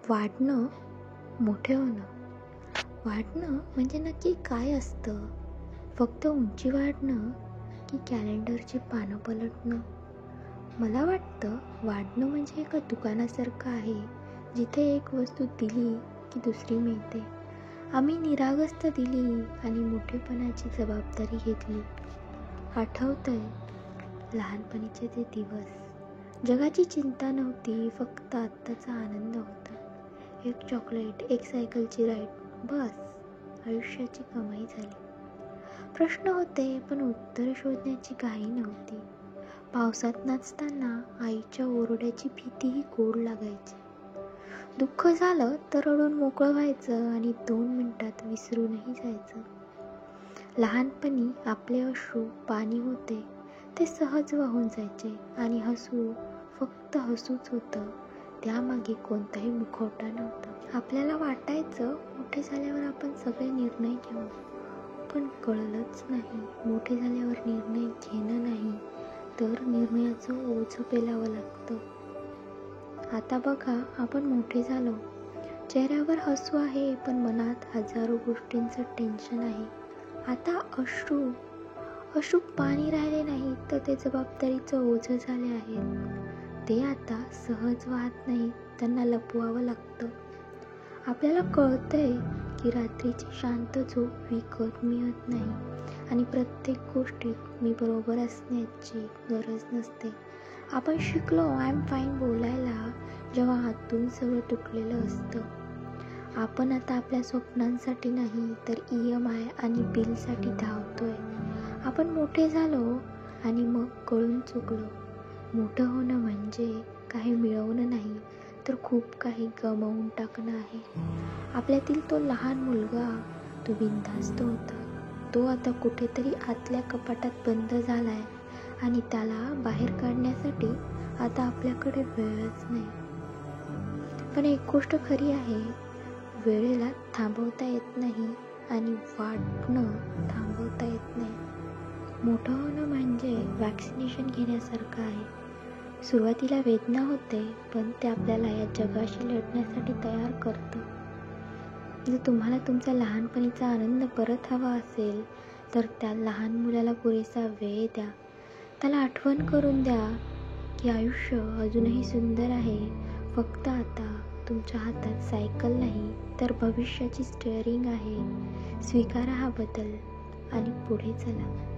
वाढणं, मोठे होणं. वाढणं म्हणजे नक्की काय असतं? फक्त उंची वाढणं की कॅलेंडरची पानं पलटणं? मला वाटतं वाढणं म्हणजे एका दुकानासारखं आहे, जिथे एक वस्तू दिली की दुसरी मिळते. आम्ही निरागसता दिली आणि मोठेपणाची जबाबदारी घेतली. आठवतंय लहानपणीचे ते दिवस. जगाची चिंता नव्हती, फक्त आत्ताचा आनंद होता. एक चॉकलेट, एक सायकलची राईड, बस आयुष्याची कमाई झाली. प्रश्न होते पण उत्तर शोधण्याची घाई नव्हती. पावसात नाचताना आईच्या ओरड्याची भीतीही गोड लागायची. दुःख झालं तर रडून मोकळं व्हायचं आणि 2 मिनिटात विसरूनही जायचं. लहानपणी आपले अश्रू पाणी होते, ते सहज वाहून जायचे आणि हसू फक्त हसूच होतं. त्यामागे कोणताही मुखवटा नव्हता. आपल्याला वाटायचं मोठे झाल्यावर आपण सगळे निर्णय घेऊ, पण कळलंच नाही मोठे झाल्यावर निर्णय घेणं नाही तर निर्णयाचं ओझं पेलावं लागतं. आता बघा, आपण मोठे झालो. चेहऱ्यावर हसू आहे पण मनात हजारो गोष्टींचं टेन्शन आहे. आता अश्रू पाणी राहिले नाही तर ते जबाबदारीचं ओझं झाले आहेत. ते आता सहज वाहत नाही, त्यांना लपवावं लागतं. आपल्याला कळतंय की रात्रीची शांत झोप विकत मिळत नाही आणि प्रत्येक गोष्टीत मी बरोबर असण्याची गरज नसते. आपण शिकलो आय एम फाईन बोलायला जेव्हा आतून सगळं तुटलेलं असतं. आपण आता आपल्या स्वप्नांसाठी नाही तर EMI आणि बिलसाठी धावतोय. आपण मोठे झालो आणि मग कळून चुकलो. मोठं होणं म्हणजे काही मिळवणं नाही तर खूप काही गमावून टाकणं आहे. आपल्यातील तो लहान मुलगा, तो बिनधास्त होता, तो आता कुठेतरी आतल्या कपाटात बंद झालाय आणि त्याला बाहेर काढण्यासाठी आता आपल्याकडे वेळच नाही. पण एक गोष्ट खरी आहे, वेळेला थांबवता येत नाही आणि वाढणं थांबवता येत नाही. मोठं होणं म्हणजे वॅक्सिनेशन घेण्यासारखं आहे. सुरुवातीला वेदना होते पण ते आपल्याला या जगाशी लढण्यासाठी तयार करतं. जर तुम्हाला तुमचा लहानपणीचा आनंद परत हवा असेल तर त्या लहान मुलाला पुरेसा वेळ द्या. त्याला आठवण करून द्या की आयुष्य अजूनही सुंदर आहे. फक्त आता तुमच्या हातात सायकल नाही तर भविष्याची स्टिअरिंग आहे. स्वीकारा हा बदल आणि पुढे चला.